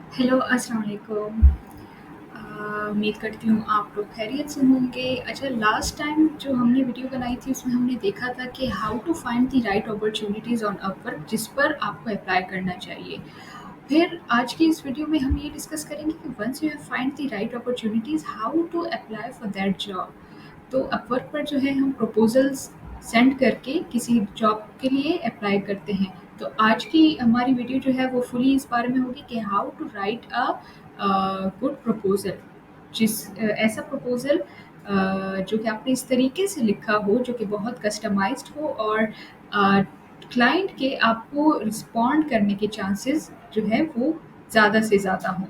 Hello, अस्सलाम वालेकुम। उम्मीद करती हूँ आप लोग खैरियत से होंगे। अच्छा, लास्ट टाइम जो हमने वीडियो बनाई थी उसमें हमने देखा था कि how to find the right opportunities on Upwork जिस पर आपको अप्लाई करना चाहिए। फिर आज की इस वीडियो में हम ये डिस्कस करेंगे कि once you have find the right opportunities how to apply for that job. तो अपवर्क पर जो है हम प्रपोजल्स सेंड करके किसी जॉब के लिए अप्लाई करते हैं। तो आज की हमारी वीडियो जो है वो फुली इस बारे में होगी कि how to write a good proposal, ऐसा प्रपोजल जो कि आपने इस तरीके से लिखा हो जो कि बहुत कस्टमाइज्ड हो और क्लाइंट के आपको रिस्पॉन्ड करने के चांसेस जो है वो ज़्यादा से ज़्यादा हों।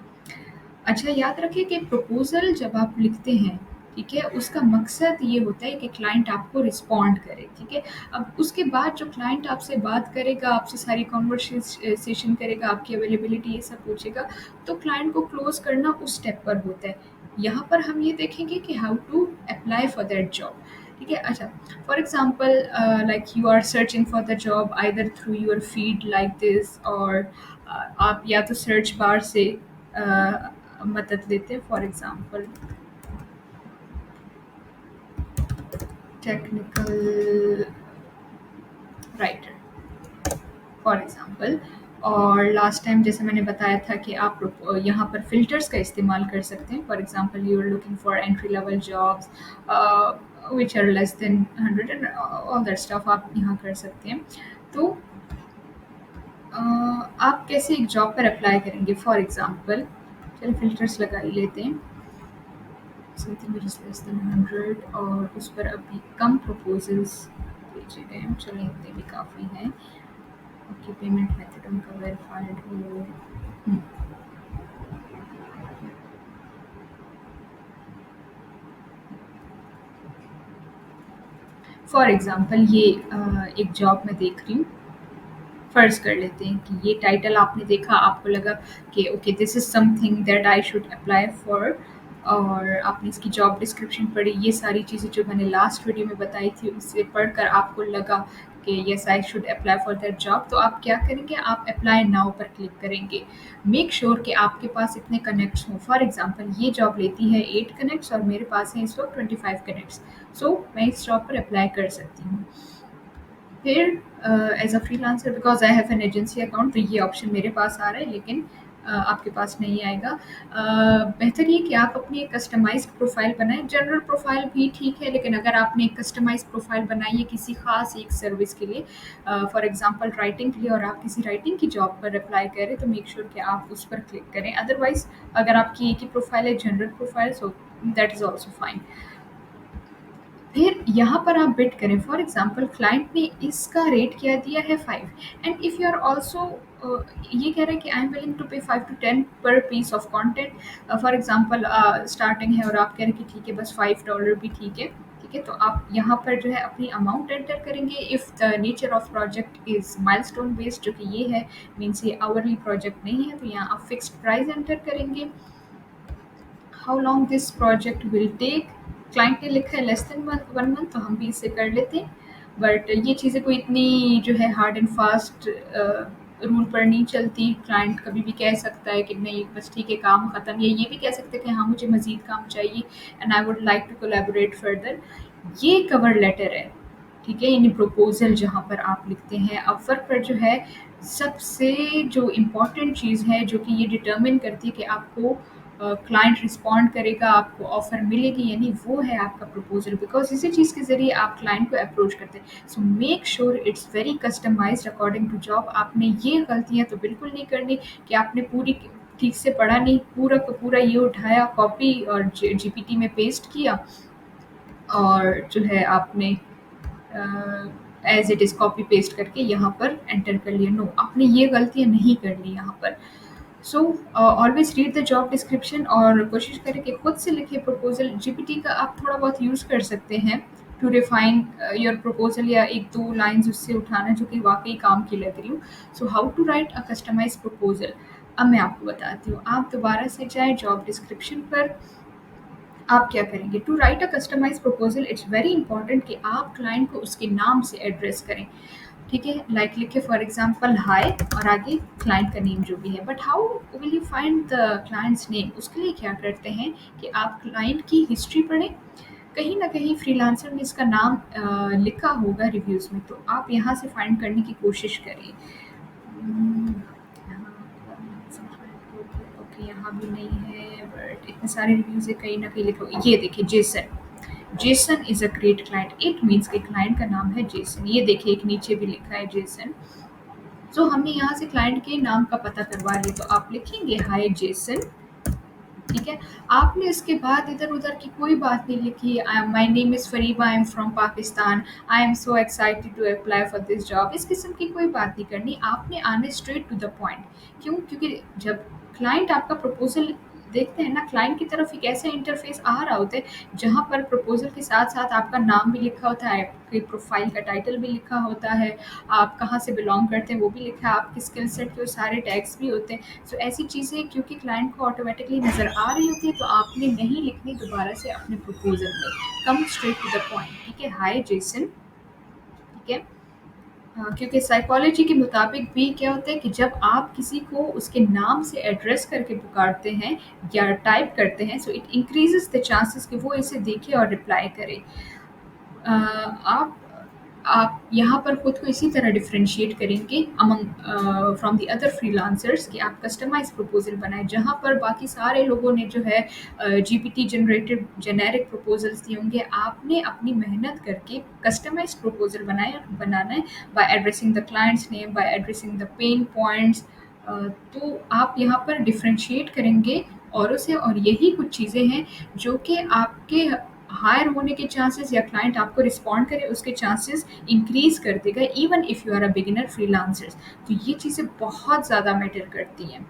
अच्छा, याद रखिए कि प्रपोज़ल जब आप लिखते हैं, ठीक है, उसका मकसद ये होता है कि क्लाइंट आपको रिस्पॉन्ड करे, ठीक है। अब उसके बाद जो क्लाइंट आपसे बात करेगा, आपसे सारी कन्वर्सेशन करेगा, आपकी अवेलेबिलिटी ये सब पूछेगा, तो क्लाइंट को क्लोज़ करना उस स्टेप पर होता है। यहाँ पर हम ये देखेंगे कि how to apply for that job, ठीक है। अच्छा, for example like you are searching for the job either through your feed like this और आप या तो सर्च बार से मदद लेते हैं। For example technical writer, for example. और लास्ट टाइम जैसे मैंने बताया था कि आप यहाँ पर फ़िल्टर्स का इस्तेमाल कर सकते हैं। For example you are looking for entry level jobs which are less than 100 and all that stuff आप यहाँ कर सकते हैं। तो आप कैसे एक जॉब पर अप्लाई करेंगे? फॉर एग्जांपल चलिए फ़िल्टर्स लगा ही लेते हैं। Something which is less than 100 और उस पर अभी कम प्रपोजल्स भेजे गए हैं। चलिए इतने भी काफ़ी हैं। ओके, पेमेंट मेथड उनका वेरीफाइड हो। फॉर एग्ज़ाम्पल ये एक जॉब मैं देख रही हूँ। फ़र्ज़ कर लेते हैं कि ये टाइटल आपने देखा, आपको लगा कि okay this is something that I should apply for और आपने इसकी जॉब डिस्क्रिप्शन पढ़ी, ये सारी चीज़ें जो मैंने लास्ट वीडियो में बताई थी उससे पढ़कर आपको लगा कि yes I should apply for that job, तो आप क्या करेंगे? आप अप्लाई नाउ पर क्लिक करेंगे। मेक श्योर कि आपके पास इतने कनेक्ट्स हों। फॉर एग्ज़ाम्पल ये जॉब लेती है 8 कनेक्ट्स और मेरे पास है इस वक़्त 25 कनेक्ट्स, सो मैं इस जॉब पर अप्लाई कर सकती हूँ। फिर as a freelancer because I have an agency account तो ये ऑप्शन मेरे पास आ रहा है, लेकिन आपके पास नहीं आएगा। बेहतर ये कि आप अपनी एक कस्टमाइज़्ड प्रोफ़ाइल बनाएँ। जनरल प्रोफ़ाइल भी ठीक है, लेकिन अगर आपने एक कस्टमाइज़्ड प्रोफ़ाइल बनाई है किसी ख़ास एक सर्विस के लिए, फॉर एग्ज़ाम्पल राइटिंग के लिए, और आप किसी राइटिंग की जॉब पर अप्लाई कर रहे हैं, तो मेक श्योर कि आप उस पर क्लिक करें। अदरवाइज़ अगर आपकी एक ही प्रोफ़ाइल है general profile, so that is also fine. फिर यहाँ पर आप बिड करें। फॉर एग्जांपल क्लाइंट ने इसका रेट क्या दिया है 5 and if you are also ये कह रहा है कि आई एम विलिंग टू पे 5 टू 10 पर piece of content. For example starting है और आप कह रहे हैं कि ठीक है बस $5 भी ठीक है, ठीक है। तो आप यहाँ पर जो है अपनी अमाउंट एंटर करेंगे। If the nature of project is milestone based जो कि ये है, मीन्स ये आवरली प्रोजेक्ट नहीं है, तो यहाँ आप फिक्स्ड प्राइस एंटर करेंगे। How long this project will take, client ने लिखा है लेस देन 1 मंथ, तो हम भी इसे कर लेते हैं। बट ये चीज़ें कोई इतनी जो है हार्ड एंड फास्ट रूल पर नहीं चलती। क्लाइंट कभी भी कह सकता है कि नहीं बस ठीक है काम ख़त्म, या ये भी कह सकते हैं कि हाँ मुझे मज़ीद काम चाहिए and I would like to collaborate further. ये कवर लेटर है, ठीक है, यानी प्रपोज़ल जहाँ पर आप लिखते हैं। अपवर्क पर जो है सबसे जो इम्पोर्टेंट चीज़ है जो कि ये डिटरमिन करती है कि आपको क्लाइंट रिस्पॉन्ड करेगा, आपको ऑफ़र मिलेगी, यानी वो है आपका प्रपोज़ल, बिकॉज़ इसी चीज़ के ज़रिए आप क्लाइंट को अप्रोच करते हैं। So make sure it's very customized according to job. आपने ये गलतियाँ तो बिल्कुल नहीं करनी कि आपने पूरी ठीक से पढ़ा नहीं, पूरा का पूरा ये उठाया कॉपी और जीपीटी में पेस्ट किया और जो है आपने as it is copy paste करके यहाँ पर एंटर कर लिया। नो, आपने ये गलतियाँ नहीं करनी यहाँ पर। So always read the job description और कोशिश करें कि खुद से लिखे प्रपोजल। जीपीटी का आप थोड़ा बहुत यूज़ कर सकते हैं टू रिफाइन योर प्रपोजल, या एक दो लाइंस उससे उठाना जो कि वाकई काम की लग रही हो। So how to write a customize proposal, अब मैं आपको बताती हूँ। आप दोबारा से जाएँ जॉब डिस्क्रिप्शन पर। आप क्या करेंगे? To write a customize proposal it's very important कि आप क्लाइंट को उसके नाम से एड्रेस करें। ठीक है, लाइक लिखे फॉर एग्जांपल हाय और आगे क्लाइंट का नेम जो भी है। But how will you find the client's name? उसके लिए क्या करते हैं कि आप क्लाइंट की हिस्ट्री पढ़ें, कहीं ना कहीं फ्रीलांसर में इसका नाम लिखा होगा रिव्यूज़ में, तो आप यहाँ से फाइंड करने की कोशिश करिए। ओके, यहाँ भी नहीं है, बट इतने सारे रिव्यूज़ है, कहीं ना कहीं लिखो। ये देखिए Jason, Jason is a great client, it means कि क्लाइंट का नाम है जेसन। ये देखिए एक नीचे भी लिखा है जेसन। तो हमने यहाँ से क्लाइंट के नाम का पता करवा लिया, तो आप लिखेंगे हाय जेसन। ठीक है, आपने इसके बाद इधर उधर की कोई बात नहीं लिखी। My name is Fariba, I am from Pakistan, I am so excited to apply for this job, इस किस्म की कोई बात नहीं करनी। आपने आने स्ट्रेट टू द पॉइंट। क्यों? क्योंकि जब क्लाइंट आपका प्रपोजल देखते हैं ना, क्लाइंट की तरफ एक ऐसा इंटरफेस आ रहा होता है जहाँ पर प्रपोजल के साथ साथ आपका नाम भी लिखा होता है, आपकी प्रोफाइल का टाइटल भी लिखा होता है, आप कहाँ से बिलोंग करते हैं वो भी लिखा है, आपके स्किल सेट के वो सारे टैग्स भी होते हैं। सो ऐसी चीज़ें क्योंकि क्लाइंट को ऑटोमेटिकली नज़र आ रही होती है, तो आपने नहीं लिखनी दोबारा से अपने प्रपोजल में। Come straight to the point. ठीक है, हाय जेसन। ठीक है, क्योंकि साइकोलॉजी के मुताबिक भी क्या होता है कि जब आप किसी को उसके नाम से एड्रेस करके पुकारते हैं या टाइप करते हैं, so it increases the chances कि वो इसे देखे और रिप्लाई करे। आप यहाँ पर खुद को इसी तरह डिफरेंशिएट करेंगे among from the other freelancers कि आप कस्टमाइज प्रपोजल बनाएं, जहाँ पर बाकी सारे लोगों ने जो है जीपीटी जनरेटेड जेनेरिक प्रपोजल्स दिए होंगे, आपने अपनी मेहनत करके कस्टमाइज प्रपोजल बनाना है by addressing the client's name, by addressing the pain points. तो आप यहाँ पर डिफरेंशिएट करेंगे औरों से, और यही कुछ चीज़ें हैं जो कि आपके हायर होने के चांसेस या क्लाइंट आपको रिस्पॉन्ड करे उसके चांसेस इंक्रीज कर देगा, even if you are a beginner freelancers. तो ये चीज़ें बहुत ज़्यादा मैटर करती हैं।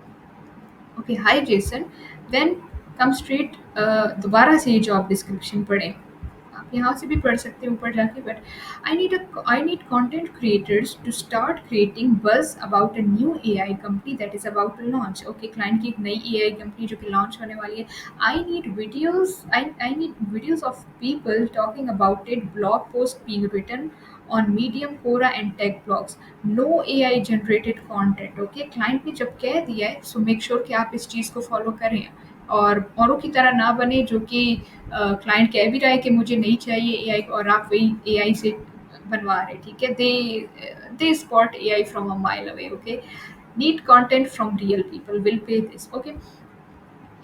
Okay, hi Jason. Then come straight, दोबारा से ये जॉब डिस्क्रिप्शन पढ़ें। आप यहाँ से भी पढ़ सकते हैं ऊपर जाके। But I need content creators to start creating buzz about a new AI company that is about to launch. Okay, client की एक नई एआई कंपनी जो कि लॉन्च होने वाली है। I need videos of people talking about it, blog post being written on Medium, Quora and tech blogs. No AI generated content. Okay, client ने जब कह दिया है, सो मेक श्योर कि आप इस चीज़ को फॉलो करें और औरों की तरह ना बने जो कि क्लाइंट कह भी रहा है कि मुझे नहीं चाहिए एआई और आप वही एआई से बनवा रहे। ठीक है, they spot AI from a mile away. Okay, need content from real people will pay this. Okay,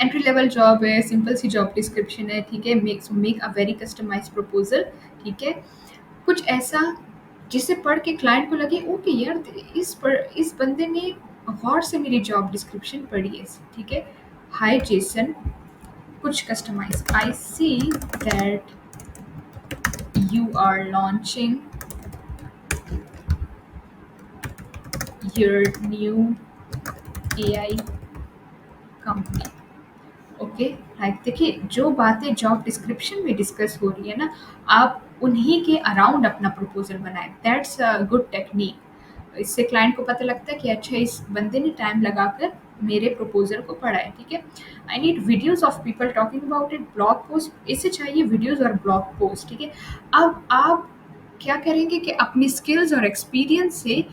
entry level job है, सिंपल सी जॉब डिस्क्रिप्शन है। ठीक है, make a very customize proposal. ठीक है, कुछ ऐसा जिसे पढ़ के क्लाइंट को लगे ओके यार, इस बंदे ने गौर से मेरी जॉब डिस्क्रिप्शन पढ़ी है। ठीक है, हाय जेसन, कुछ customize. I see that you are launching your new AI company. Okay, like देखिए जो बातें जॉब डिस्क्रिप्शन में डिस्कस हो रही है ना, आप उन्हीं के अराउंड अपना प्रपोजल बनाएं। That's a good technique. इससे क्लाइंट को पता लगता है कि अच्छा इस बंदे ने टाइम लगाकर मेरे प्रपोजल को पढ़ा है। ठीक है, I need videos of people talking about it, blog post. इससे चाहिए वीडियोस और ब्लॉग पोस्ट। ठीक है, अब आप क्या करेंगे कि अपनी स्किल्स और एक्सपीरियंस से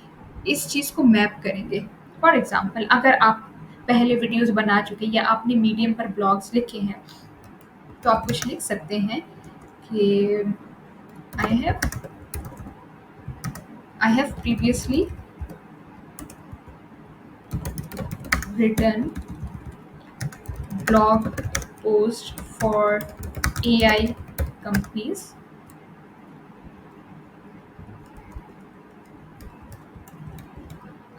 इस चीज़ को मैप करेंगे। फॉर एग्जाम्पल, अगर आप पहले वीडियोस बना चुके या आपने मीडियम पर ब्लॉग्स लिखे हैं, तो आप कुछ लिख सकते हैं कि I have I have previously written blog post for AI companies.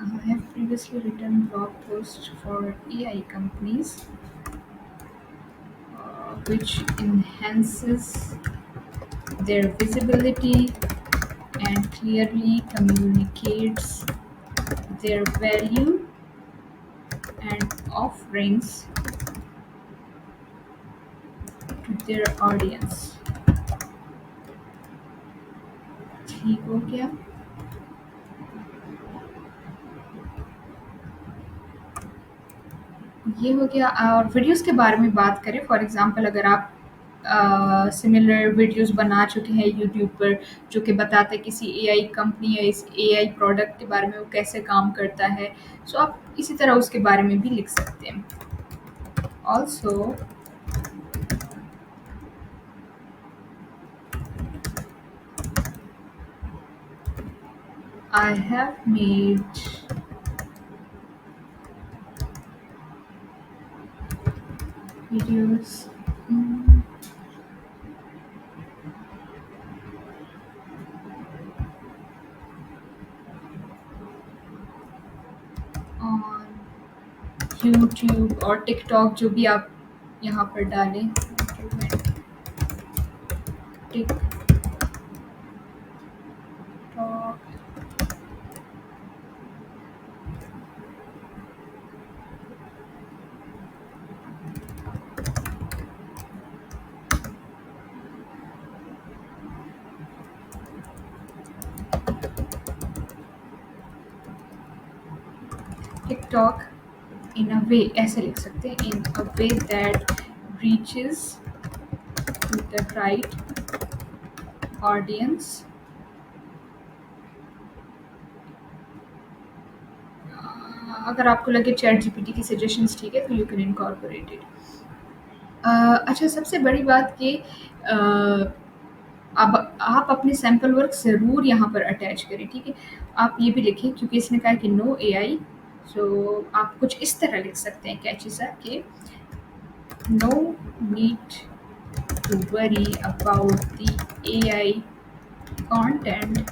I have previously written blog posts for AI companies, which enhances their visibility and clearly communicates their value and offerings to their audience. ठीक हो गया? ये हो गया। और videos के बारे में बात करें, फॉर एग्जांपल अगर आप सिमिलर वीडियोस बना चुके हैं यूट्यूब पर, जो कि बताते हैं किसी एआई कंपनी या इस एआई प्रोडक्ट के बारे में, वो कैसे काम करता है। सो आप इसी तरह उसके बारे में भी लिख सकते हैं। Also I have made videos on YouTube और टिकटॉक, जो भी आप यहाँ पर डालें। टिकटॉक, टिकटॉक इन अ वे, ऐसे लिख सकते हैं, in a way that reaches to the right audience. अगर आपको लगे चैट जीपीटी की सजेशंस ठीक है तो यू कैन इनकॉर्पोरेट इट। अच्छा, सबसे बड़ी बात कि अब आप अपने सैंपल वर्क ज़रूर यहाँ पर अटैच करें, ठीक है? आप ये भी लिखें, क्योंकि इसने कहा है कि नो एआई, सो आप कुछ इस तरह लिख सकते हैं कैची सा कि no need to worry about the AI content.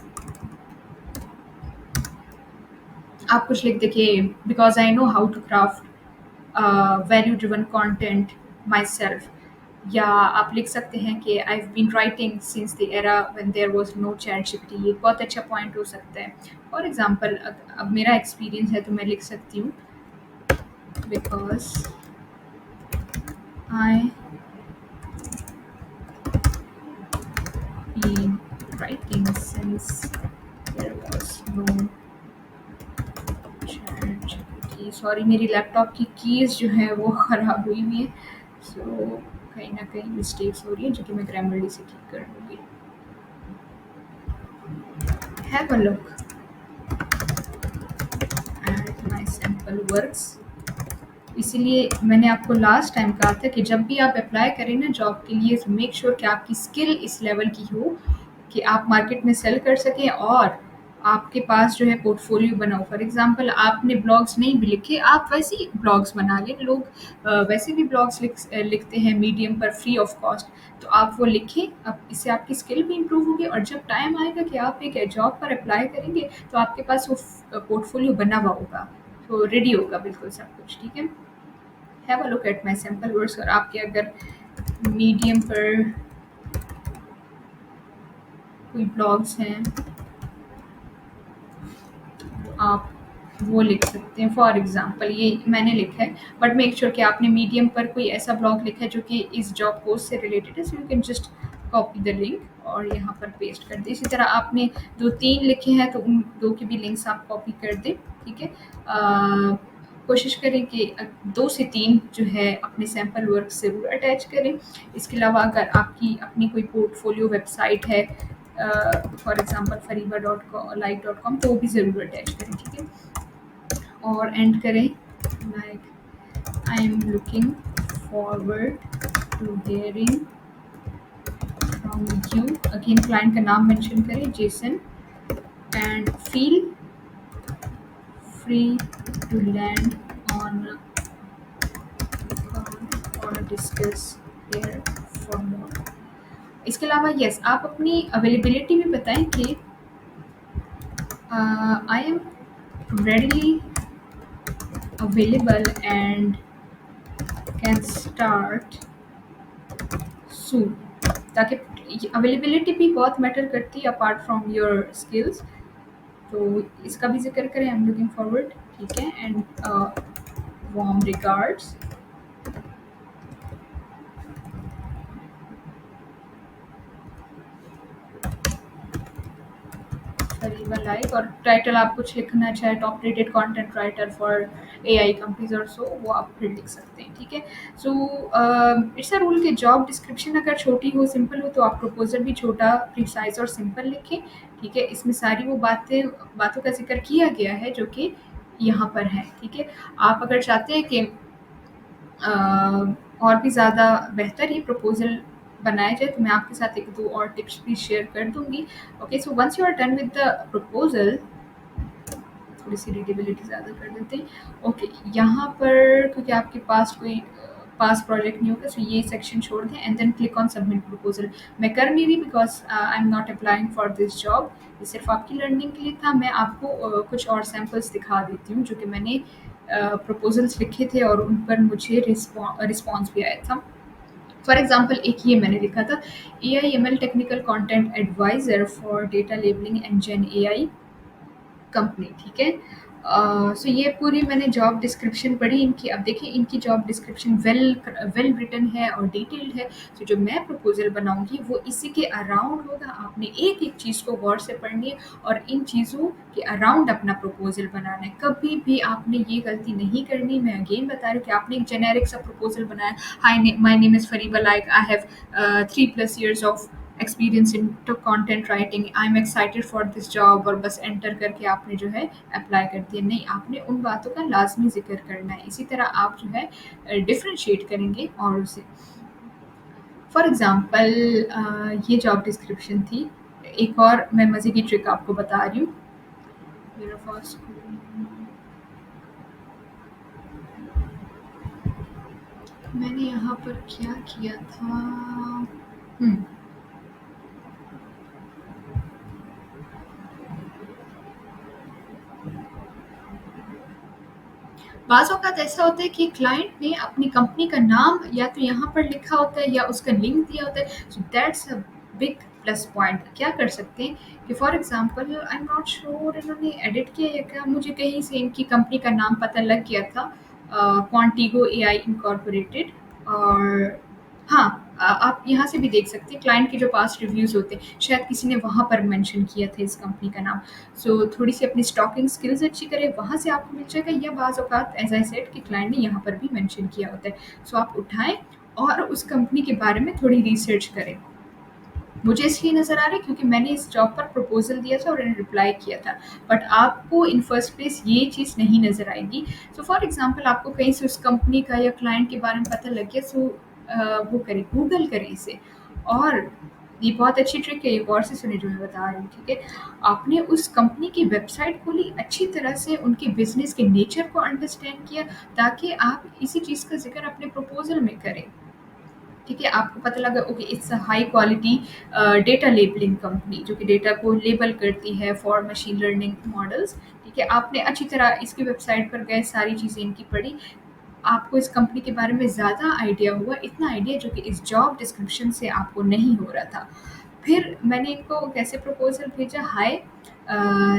आप कुछ लिख देखिए, because I know how to craft value driven content myself. या आप लिख सकते हैं कि I have been writing since the era when there was no ChatGPT. ये बहुत अच्छा पॉइंट हो सकता है। फॉर एग्जांपल, अब मेरा एक्सपीरियंस है तो मैं लिख सकती हूँ, because I been writing since there was no ChatGPT. Sorry, मेरी लैपटॉप की कीज़ जो है वो ख़राब हुई हुई है, सो कहीं ना कहीं मिस्टेक्स हो रही है, जो कि मैं ग्रामरली से ठीक कर लूँगी। Have a look at my sample works. इसीलिए मैंने आपको लास्ट टाइम कहा था कि जब भी आप अप्लाई करें ना जॉब के लिए, तो मेक श्योर कि आपकी स्किल इस लेवल की हो कि आप मार्केट में सेल कर सकें, और आपके पास जो है पोर्टफोलियो बना हो। फॉर एग्जांपल, आपने ब्लॉग्स नहीं भी लिखे, आप वैसे ही ब्लॉग्स बना लें। लोग वैसे भी ब्लॉग्स लिखते हैं मीडियम पर फ्री ऑफ कॉस्ट, तो आप वो लिखें। अब इससे आपकी स्किल भी इम्प्रूव होगी, और जब टाइम आएगा कि आप एक जॉब पर अप्लाई करेंगे, तो आपके पास वो पोर्टफोलियो बना हुआ होगा, तो रेडी होगा बिल्कुल सब कुछ, ठीक है? Have a look at my sample words. और आपके अगर मीडियम पर कोई ब्लॉग्स हैं, आप वो लिख सकते हैं। फॉर एग्जांपल, ये मैंने लिखा है, बट मेक श्योर कि आपने मीडियम पर कोई ऐसा ब्लॉग लिखा है जो कि इस जॉब पोस्ट से रिलेटेड है, so you can just copy the link और यहाँ पर पेस्ट कर दें। इसी तरह आपने 2-3 लिखे हैं तो उन 2 के भी लिंक्स आप कॉपी कर दें, ठीक है? कोशिश करें कि 2 से 3 जो है अपने सैंपल वर्क ज़रूर अटैच करें। इसके अलावा अगर आपकी अपनी कोई पोर्टफोलियो वेबसाइट है, for example Fariba dot like dot com, तो वो भी ज़रूर अटैच करें, ठीक है? और एंड करें like I am looking forward to hearing from you. Again client का नाम मेंशन करें, Jason, and feel free to land on और डिस्कस हियर फॉर मोर। इसके अलावा यस, आप अपनी अवेलेबिलिटी भी बताएं कि I am readily available and can start soon, ताकि अवेलेबिलिटी भी बहुत मैटर करती है अपार्ट फ्रॉम योर स्किल्स। तो इसका भी जिक्र करें, आई एम लुकिंग फॉरवर्ड, ठीक है? एंड वार्म रिगार्ड्स फरीबा लाइक, और टाइटल आप कुछ लिखना चाहे top rated content writer for AI companies और सो, वो आप फिर लिख सकते हैं, ठीक है। सो इट्स अ रूल कि जॉब डिस्क्रिप्शन अगर छोटी हो, सिंपल हो, तो आप प्रपोजल भी छोटा, प्रिसाइज और सिंपल लिखें, ठीक है। इसमें सारी वो बातों का जिक्र किया गया है जो कि यहाँ पर है, ठीक है। आप अगर चाहते हैं कि और भी ज़्यादा बेहतर ये प्रपोज़ल बनाया जाए, तो मैं आपके साथ 1-2 और टिप्स भी शेयर कर दूँगी। Okay, so once you are done with the proposal, थोड़ी-सी रीडेबिलिटी ज़्यादा कर देते हैं। ओके, यहाँ पर क्योंकि आपके पास कोई पास्ट प्रोजेक्ट नहीं होगा, सो ये सेक्शन छोड़ दें and then click on submit proposal. मैं कर नहीं रही because I am not applying for this job. ये सिर्फ़ आपकी लर्निंग के लिए था। मैं आपको कुछ और सैंपल्स दिखा देती हूँ जो कि मैंने प्रपोज़ल्स लिखे थे और उन पर मुझे रिस्पॉन्स भी आया था। फॉर एग्ज़ाम्पल एक ये मैंने लिखा था, AI ML technical content adviser for data labeling and gen AI company, ठीक है। सो ये पूरी मैंने जॉब डिस्क्रिप्शन पढ़ी इनकी। अब देखिए इनकी जॉब डिस्क्रिप्शन वेल रिटन है और डिटेल्ड है। तो जो मैं प्रपोजल बनाऊंगी वो इसी के अराउंड होगा। आपने एक एक चीज़ को गौर से पढ़नी है और इन चीज़ों के अराउंड अपना प्रपोजल बनाना है। कभी भी आपने ये गलती नहीं करनी। मैं अगेन बता रही हूँ कि आपने एक जेनेरिक सा प्रपोजल बनाया, hi my name is Fariba like, I have 3+ years of experience in to content writing, I am excited for this job, और बस एंटर करके आपने जो है अप्लाई कर दिया। नहीं, आपने उन बातों का लाजमी जिक्र करना है। इसी तरह आप जो है डिफ्रेंशिएट करेंगे और उसे। फॉर एग्ज़ाम्पल ये जॉब डिस्क्रिप्शन थी। एक और मैं मज़े की ट्रिक आपको बता रही हूँ। मेरा फर्स्ट मैंने यहाँ पर क्या किया था। हम्म बाज़ औक़ात ऐसा होता है कि क्लाइंट ने अपनी कंपनी का नाम या तो यहाँ पर लिखा होता है या उसका लिंक दिया होता है, so that's a big plus point. क्या कर सकते हैं कि for example I am not sure इन्होंने एडिट किया या क्या, मुझे कहीं से इनकी कंपनी का नाम पता लग गया था, क्वांटिगो एआई इनकॉर्पोरेटेड। और हाँ, आप यहाँ से भी देख सकते हैं क्लाइंट के जो पास्ट रिव्यूज़ होते हैं, शायद किसी ने वहाँ पर मेंशन किया था इस कंपनी का नाम। सो थोड़ी-सी अपनी स्टॉकिंग स्किल्स अच्छी करें, वहाँ से आपको मिल जाएगा, या बाज़ औक़ात एज़ आई सेड कि क्लाइंट ने यहाँ पर भी मेंशन किया होता है। सो आप उठाएँ और उस कंपनी के बारे में थोड़ी रिसर्च करें। मुझे इसलिए नज़र आ रहा है क्योंकि मैंने इस जॉब पर प्रपोज़ल दिया था और इन्हें रिप्लाई किया था। बट आपको इन फर्स्ट प्लेस ये चीज़ नहीं नज़र आएगी। सो फॉर एग्ज़ाम्पल आपको कहीं से उस कंपनी का या क्लाइंट के बारे में पता लग गया, सो वो करें, गूगल करें इसे। और ये बहुत अच्छी ट्रिक है, ये गौर से सुनिए जो मैं बता रही हूँ, ठीक है। आपने उस कंपनी की वेबसाइट खोली, अच्छी तरह से उनके बिज़नेस के नेचर को अंडरस्टैंड किया, ताकि आप इसी चीज़ का ज़िक्र अपने प्रपोज़ल में करें। ठीक है, आपको पता लगा okay it's a high quality data labelling company जो कि डेटा को लेबल करती है फॉर मशीन लर्निंग मॉडल्स। ठीक है, आपने अच्छी तरह इसकी वेबसाइट पर गए, सारी चीज़ें इनकी पढ़ी, आपको इस कंपनी के बारे में ज़्यादा आइडिया हुआ, इतना आइडिया जो कि इस जॉब डिस्क्रिप्शन से आपको नहीं हो रहा था। फिर मैंने इनको कैसे प्रपोजल भेजा, हाय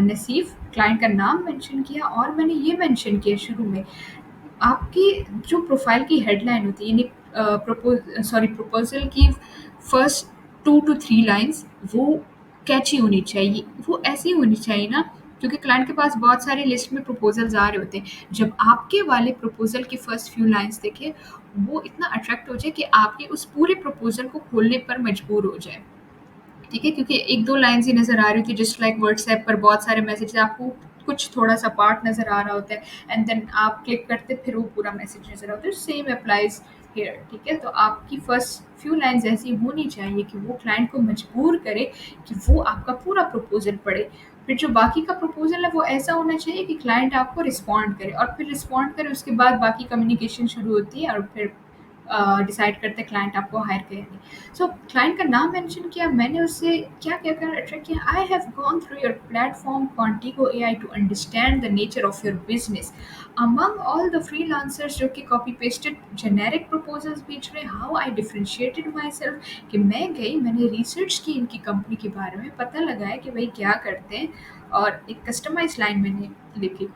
नसीफ, क्लाइंट का नाम मेंशन किया और मैंने ये मेंशन किया शुरू में, आपकी जो प्रोफाइल की हेडलाइन होती है, यानी प्रपोजल की फर्स्ट 2 to 3 लाइंस वो कैची होनी चाहिए, वो ऐसी होनी चाहिए ना, क्योंकि क्लाइंट के पास बहुत सारे लिस्ट में प्रपोजल्स आ रहे होते हैं। जब आपके वाले प्रपोजल की फर्स्ट फ्यू लाइंस देखे, वो इतना अट्रैक्ट हो जाए कि आपके उस पूरे प्रपोजल को खोलने पर मजबूर हो जाए। ठीक है, क्योंकि 1-2 लाइन्स ही नज़र आ रही थी, जस्ट लाइक व्हाट्सएप पर बहुत सारे मैसेज आपको कुछ थोड़ा-सा पार्ट नज़र आ रहा होता है एंड देन आप क्लिक करते फिर वो पूरा मैसेज नज़र आता है, सेम अप्लाइज़ हियर। ठीक है, तो आपकी फर्स्ट फ्यू लाइन्स ऐसी होनी चाहिए कि वो क्लाइंट को मजबूर करे कि वो आपका पूरा प्रपोज़ल पढ़े। फिर जो बाकी का प्रपोज़ल है वो ऐसा होना चाहिए कि क्लाइंट आपको रिस्पॉन्ड करे और फिर रिस्पॉन्ड करे, उसके बाद बाकी कम्युनिकेशन शुरू होती है और फिर डिसाइड करते हैं क्लाइंट आपको हायर करे या नहीं। सो क्लाइंट का नाम मेंशन किया, मैंने उससे क्या क्या कर अट्रैक्ट किया, I have gone through your platform Quantigo AI to understand the nature of your business among all the freelancers जो कि कॉपी पेस्टेड जेनेरिक प्रपोजल्स भेज रहे, how I differentiated myself, कि मैं गई, मैंने रिसर्च की इनकी कंपनी के बारे में, पता लगाया कि भाई क्या करते हैं, और एक कस्टमाइज लाइन मैंने लिखी,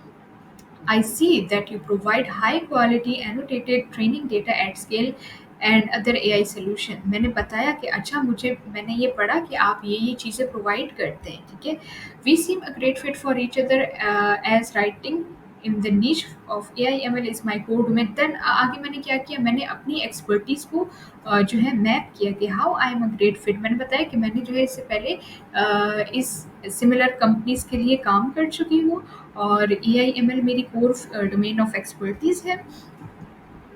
I see that you provide high quality annotated training data at scale and other AI solution. मैंने बताया कि अच्छा मुझे मैंने ये पढ़ा कि आप ये चीज़ें प्रोवाइड करते हैं, ठीक है। We seem a great fit for each other as writing in the niche of AI ML is my core domain. देन आगे मैंने क्या किया, मैंने अपनी एक्सपर्टीज़ को जो है मैप किया कि how I am a great fit. मैंने बताया कि मैंने जो है इससे पहले इस सिमिलर कंपनीज के लिए काम कर चुकी हूँ और एआई एमएल मेरी कोर डोमेन ऑफ एक्सपर्टीज़ है।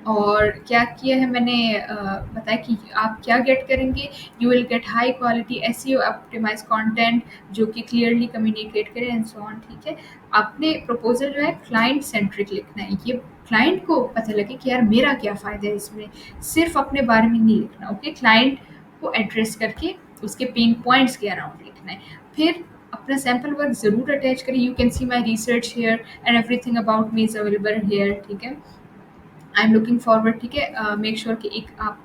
और क्या किया है मैंने बताया कि आप क्या गेट करेंगे, you will get high quality SEO optimize content जो कि क्लियरली कम्युनिकेट करे एंड सो ऑन, ठीक है। आपने प्रपोजल जो है क्लाइंट सेंट्रिक लिखना है, ये क्लाइंट को पता लगे कि यार मेरा क्या फ़ायदा है इसमें, सिर्फ अपने बारे में नहीं लिखना, ओके। क्लाइंट को एड्रेस करके उसके पेन पॉइंट्स के अराउंड लिखना है। फिर अपना सैम्पल वर्क ज़रूर अटैच करें, you can see my research here and everything about me is available here, ठीक है। आई एम लुकिंग फॉरवर्ड, ठीक है। मेक श्योर कि एक आप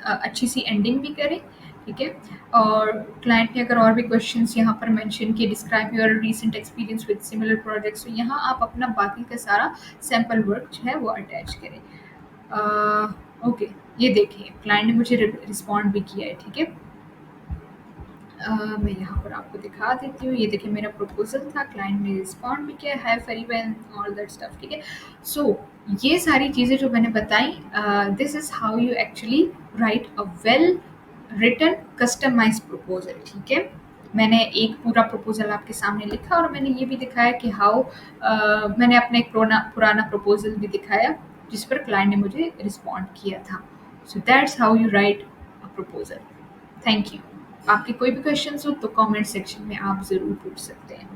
अच्छी सी एंडिंग भी करें, ठीक है। और क्लाइंट ने अगर और भी क्वेश्चंस यहाँ पर मेंशन किए, describe your recent experience with similar projects, तो यहाँ आप अपना बाकी का सारा सैम्पल वर्क जो है वो अटैच करें। ओके, ये देखिए क्लाइंट ने मुझे रिस्पॉन्ड भी किया है, ठीक है। मैं यहाँ पर आपको दिखा देती हूँ, ये देखिए मेरा प्रपोजल था, क्लाइंट ने रिस्पॉन्ड भी किया, have very well all that stuff, ठीक है। सो ये सारी चीज़ें जो मैंने बताई, this is how you actually write a well written customize proposal, ठीक है। मैंने एक पूरा प्रपोजल आपके सामने लिखा और मैंने ये भी दिखाया कि हाउ मैंने अपना एक पुराना प्रपोजल भी दिखाया जिस पर क्लाइंट ने मुझे रिस्पॉन्ड किया था। So that's how you right a proposal. Thank you. आपके कोई भी क्वेश्चंस हो तो कमेंट सेक्शन में आप ज़रूर पूछ सकते हैं।